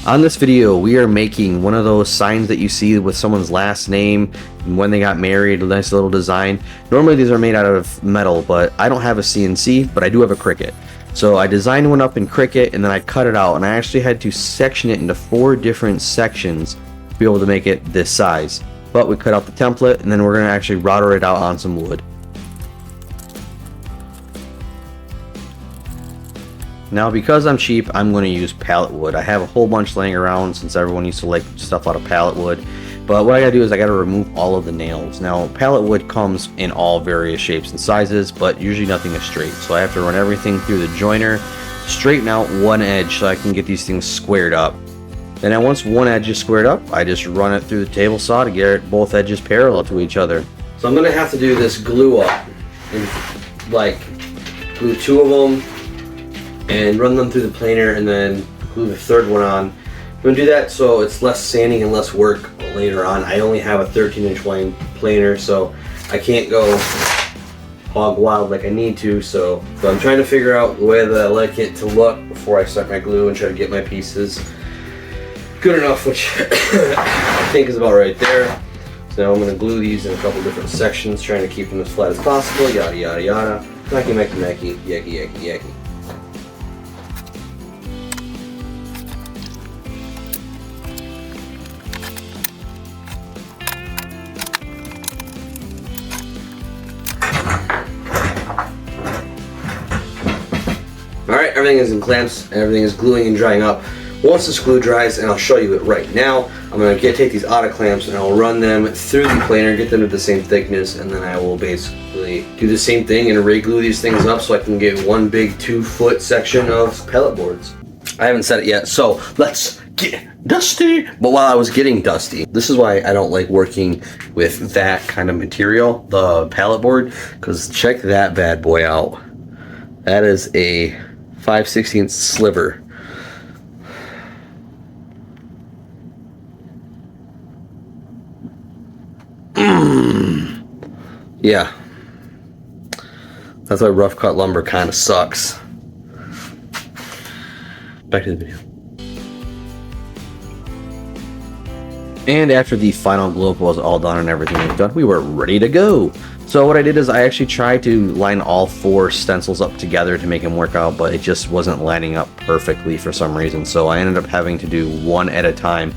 On this video, we are making one of those signs that you see with someone's last name and when they got married, a nice little design. Normally these are made out of metal, but I don't have a CNC, but I do have a Cricut. So I designed one up in Cricut and then I cut it out, and I actually had to section it into 4 different sections to be able to make it this size. But we cut out the template and then we're going to actually router it out on some wood. Now, because I'm cheap, I'm going to use pallet wood. I have a whole bunch laying around since everyone used to like stuff out of pallet wood. But what I gotta do is I gotta remove all of the nails. Now, pallet wood comes in all various shapes and sizes, but usually nothing is straight. So I have to run everything through the joiner, straighten out one edge so I can get these things squared up. Then once one edge is squared up, I just run it through the table saw to get both edges parallel to each other. So I'm gonna have to do this glue up, and like glue 2 of them, and run them through the planer and then glue the 3rd one on. I'm going to do that so it's less sanding and less work later on. I only have a 13-inch wide planer, so I can't go hog wild like I need to. So I'm trying to figure out the way that I like it to look before I start my glue and try to get my pieces good enough, which I think is about right there. So now I'm going to glue these in a couple different sections, trying to keep them as flat as possible, yada yada yada. Macky macky macky, yaki yaki yaki. Alright, everything is in clamps, everything is gluing and drying up. Once this glue dries, and I'll show you it right now, I'm going to take these out of clamps and I'll run them through the planer, get them to the same thickness, and then I will basically do the same thing and re-glue these things up so I can get one big 2-foot section of pellet boards. I haven't said it yet, so let's get dusty! But while I was getting dusty, this is why I don't like working with that kind of material, the pallet board, because check that bad boy out. That is a 5/16 sliver. Yeah. That's why rough cut lumber kind of sucks. Back to the video. And after the final glue up was all done and everything was done, we were ready to go. So what I did is I actually tried to line all 4 stencils up together to make them work out, but it just wasn't lining up perfectly for some reason. So I ended up having to do one at a time.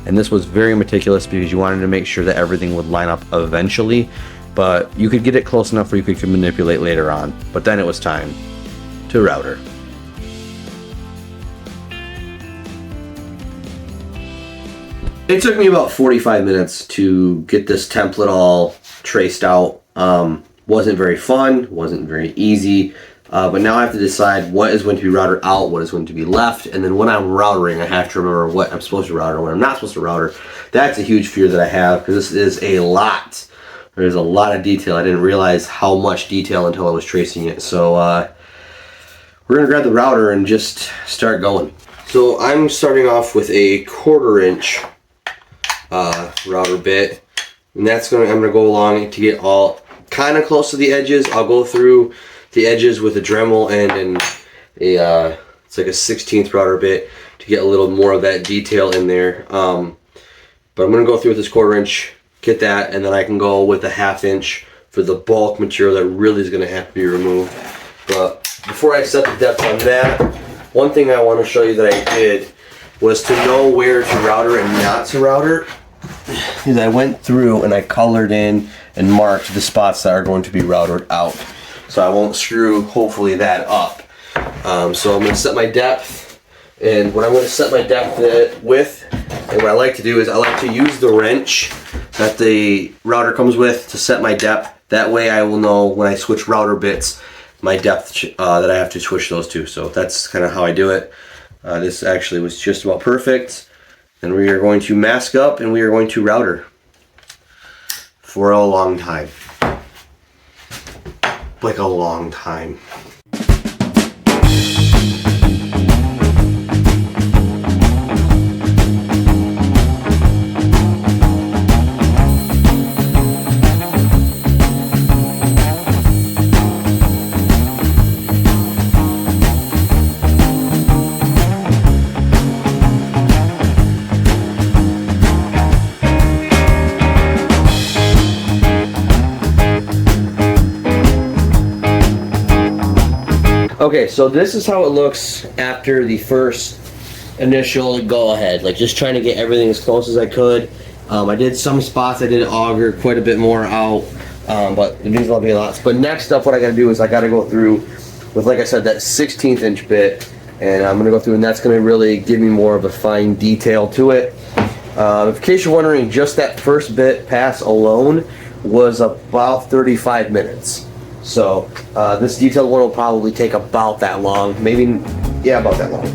And this was very meticulous because you wanted to make sure that everything would line up eventually, but you could get it close enough where you could manipulate later on. But then it was time to router. It took me about 45 minutes to get this template all traced out. Wasn't very fun, wasn't very easy, but now I have to decide what is going to be routed out, what is going to be left, and then when I'm routering, I have to remember what I'm supposed to router and what I'm not supposed to router. That's a huge fear that I have, because this is a lot. There's a lot of detail. I didn't realize how much detail until I was tracing it. So we're going to grab the router and just start going. So I'm starting off with a 1/4 inch router bit, and I'm gonna go along to get all kind of close to the edges. I'll go through the edges with a Dremel and it's like a 1/16 router bit to get a little more of that detail in there. But I'm gonna go through with this 1/4 inch, get that, and then I can go with a 1/2 inch for the bulk material that really is gonna have to be removed. But before I set the depth on that, one thing I want to show you that I did was to know where to router and not to router. Is I went through and I colored in and marked the spots that are going to be routed out, so I won't screw hopefully that up. So I'm going to set my depth, and what I'm going to set my depth with, and what I like to do is I like to use the wrench that the router comes with to set my depth. That way I will know when I switch router bits my depth that I have to switch those to. So that's kind of how I do it. This actually was just about perfect. And we are going to mask up and we are going to router for a long time. Like a long time. Okay, so this is how it looks after the first initial go ahead. Like just trying to get everything as close as I could. I did some spots, I did auger quite a bit more out, but these will be lots. But next up, what I got to do is I got to go through with, like I said, that 16th inch bit, and I'm going to go through, and that's going to really give me more of a fine detail to it. In case you're wondering, just that first bit pass alone was about 35 minutes. So this detailed one will probably take about that long, maybe, yeah, about that long.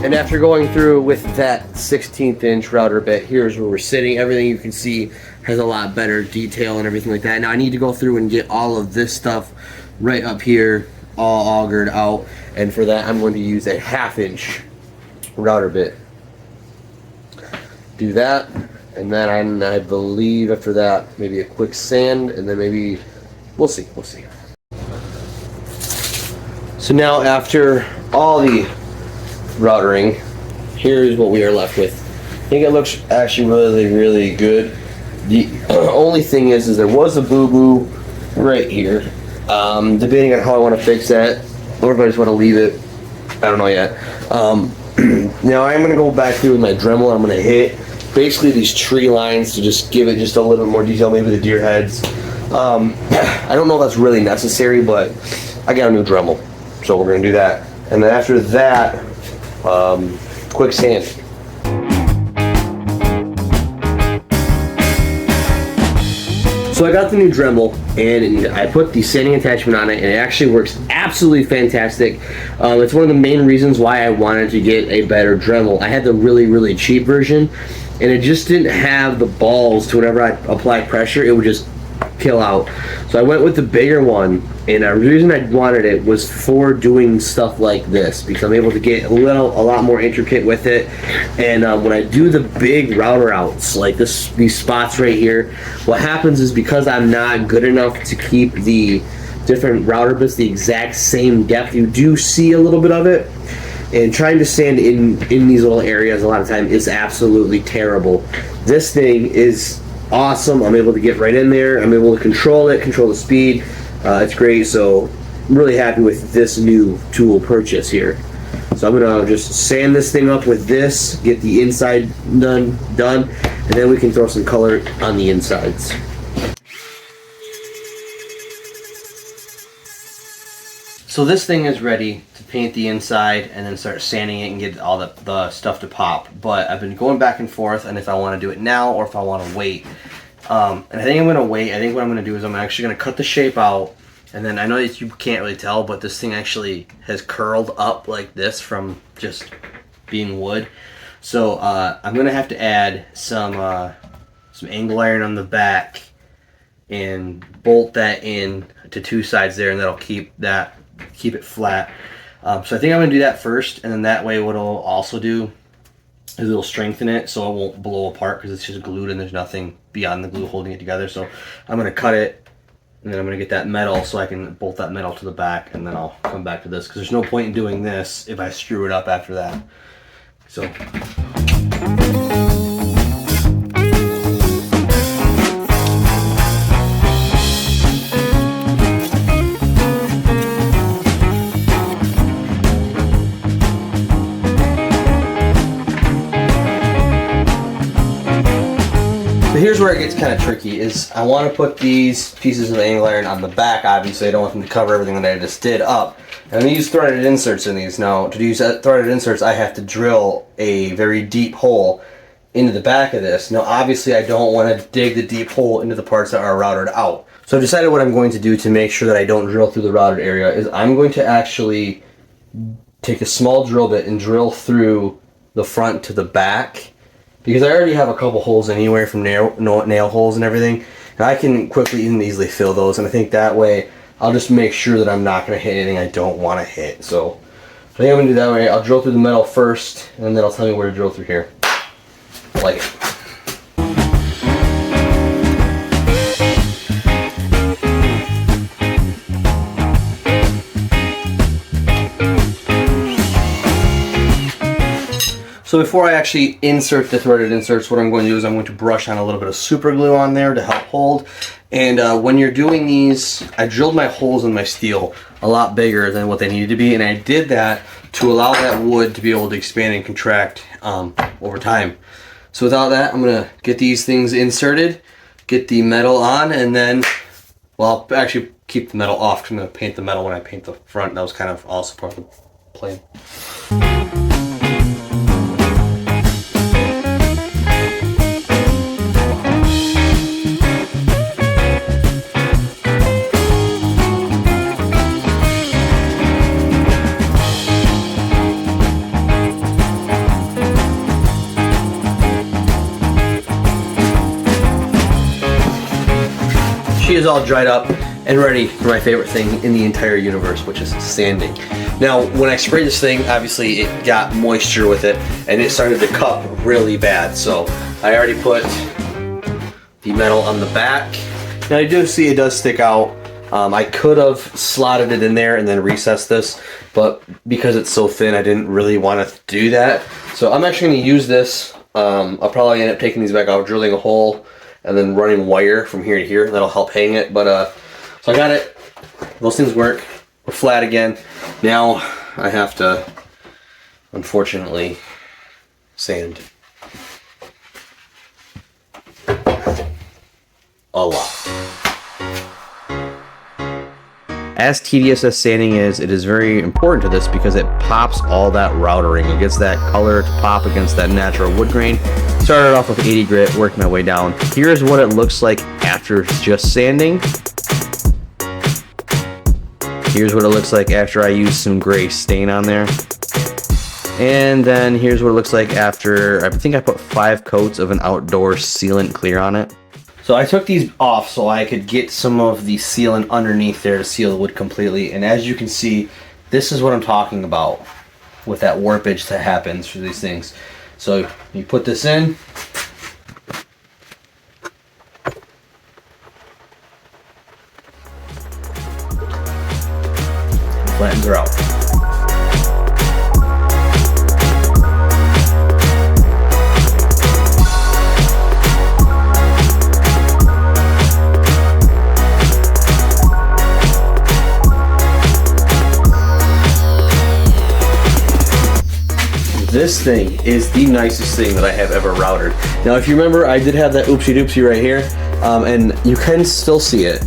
And after going through with that 16th inch router bit, here's where we're sitting. Everything you can see has a lot better detail and everything like that. Now I need to go through and get all of this stuff right up here all augered out, and for that I'm going to use a 1/2 inch router bit. Do that, and then I believe after that maybe a quick sand, and then maybe we'll see. So now after all the routering, here's what we are left with. I think it looks actually really good. The only thing is there was a boo-boo right here. Debating on how I want to fix that, or if I just want to leave it, I don't know yet. Now I'm going to go back through with my Dremel. I'm going to hit basically these tree lines to just give it just a little bit more detail, maybe the deer heads. I don't know if that's really necessary, but I got a new Dremel, so we're going to do that. And then after that, quick sand. So I got the new Dremel, and I put the sanding attachment on it, and it actually works absolutely fantastic. It's one of the main reasons why I wanted to get a better Dremel. I had the really cheap version, and it just didn't have the balls to whenever I apply pressure, it would just kill out. So I went with the bigger one, and the reason I wanted it was for doing stuff like this, because I'm able to get a lot more intricate with it. And when I do the big router outs like these spots right here, what happens is, because I'm not good enough to keep the different router bits the exact same depth, you do see a little bit of it, and trying to sand in these little areas a lot of time is absolutely terrible. This thing is awesome. I'm able to get right in there. I'm able to control the speed. It's great. So I'm really happy with this new tool purchase here. So I'm gonna just sand this thing up with this, get the inside done, and then we can throw some color on the insides. So this thing is ready to paint the inside and then start sanding it and get all the stuff to pop. But I've been going back and forth on if I want to do it now or if I want to wait. And I think I'm going to wait. I think what I'm going to do is I'm actually going to cut the shape out. And then I know that you can't really tell, but this thing actually has curled up like this from just being wood. So I'm going to have to add some angle iron on the back and bolt that in to two sides there, and that'll keep it flat. So I think I'm going to do that first, and then that way what it'll also do is it'll strengthen it so it won't blow apart, because it's just glued and there's nothing beyond the glue holding it together. So I'm going to cut it, and then I'm going to get that metal so I can bolt that metal to the back, and then I'll come back to this, because there's no point in doing this if I screw it up after that. So here's where it gets kind of tricky, is I want to put these pieces of angle iron on the back. Obviously I don't want them to cover everything that I just did up. And I'm going to use threaded inserts in these. Now to use threaded inserts, I have to drill a very deep hole into the back of this. Now obviously I don't want to dig the deep hole into the parts that are routed out. So I've decided what I'm going to do to make sure that I don't drill through the routed area is I'm going to actually take a small drill bit and drill through the front to the back, because I already have a couple holes anywhere from nail holes and everything, and I can quickly and easily fill those. And I think that way I'll just make sure that I'm not going to hit anything I don't want to hit. So I think I'm going to do that way. I'll drill through the metal first, and then it'll tell me where to drill through here. I like it. So before I actually insert the threaded inserts, what I'm going to do is I'm going to brush on a little bit of super glue on there to help hold. And when you're doing these, I drilled my holes in my steel a lot bigger than what they needed to be, and I did that to allow that wood to be able to expand and contract over time. So without that, I'm going to get these things inserted, get the metal on, and then, well, actually keep the metal off because I'm going to paint the metal when I paint the front. That was kind of also part of the plan. She is all dried up and ready for my favorite thing in the entire universe, which is sanding. Now, when I sprayed this thing, obviously it got moisture with it and it started to cup really bad. So I already put the metal on the back. Now you do see it does stick out. I could have slotted it in there and then recessed this, but because it's so thin, I didn't really want to do that. So I'm actually going to use this. I'll probably end up taking these back out, drilling a hole, and then running wire from here to here. That'll help hang it. But so I got it. Those things work. We're flat again. Now I have to, unfortunately, sand a lot. As tedious as sanding is, it is very important to this because it pops all that routering. It gets that color to pop against that natural wood grain. Started off with 80 grit, worked my way down. Here's what it looks like after just sanding. Here's what it looks like after I use some gray stain on there. And then here's what it looks like after, I think I put 5 coats of an outdoor sealant clear on it. So I took these off so I could get some of the sealant underneath there to seal the wood completely. And as you can see, this is what I'm talking about with that warpage that happens for these things. So you put this in. Flattens her out. This thing is the nicest thing that I have ever routed. Now, if you remember, I did have that oopsie doopsie right here, and you can still see it.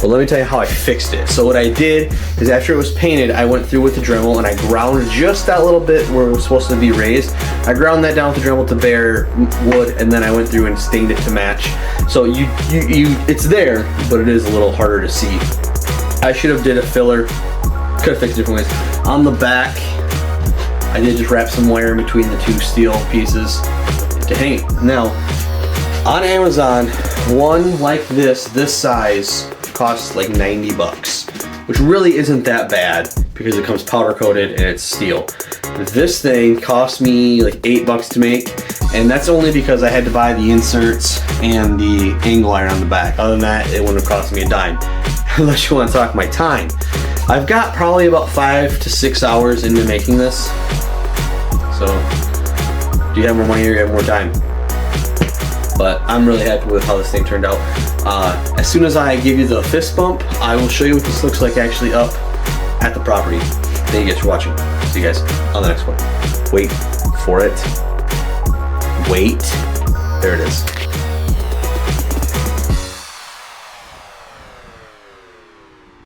But let me tell you how I fixed it. So what I did is after it was painted, I went through with the Dremel and I ground just that little bit where it was supposed to be raised. I ground that down with the Dremel to bare wood, and then I went through and stained it to match. So it's there, but it is a little harder to see. I should have did a filler. Could have fixed it different ways. On the back, I did just wrap some wire in between the 2 steel pieces to hang it. Now, on Amazon, one like this size, costs like 90 bucks, which really isn't that bad because it comes powder coated and it's steel. This thing cost me like 8 bucks to make, and that's only because I had to buy the inserts and the angle iron on the back. Other than that, it wouldn't have cost me a dime. Unless you want to talk my time. I've got probably about 5 to 6 hours into making this. So, do you have more money or you have more time? But I'm really happy with how this thing turned out. As soon as I give you the fist bump, I will show you what this looks like actually up at the property. Thank you guys for watching. See you guys on the next one. Wait for it. Wait. There it is.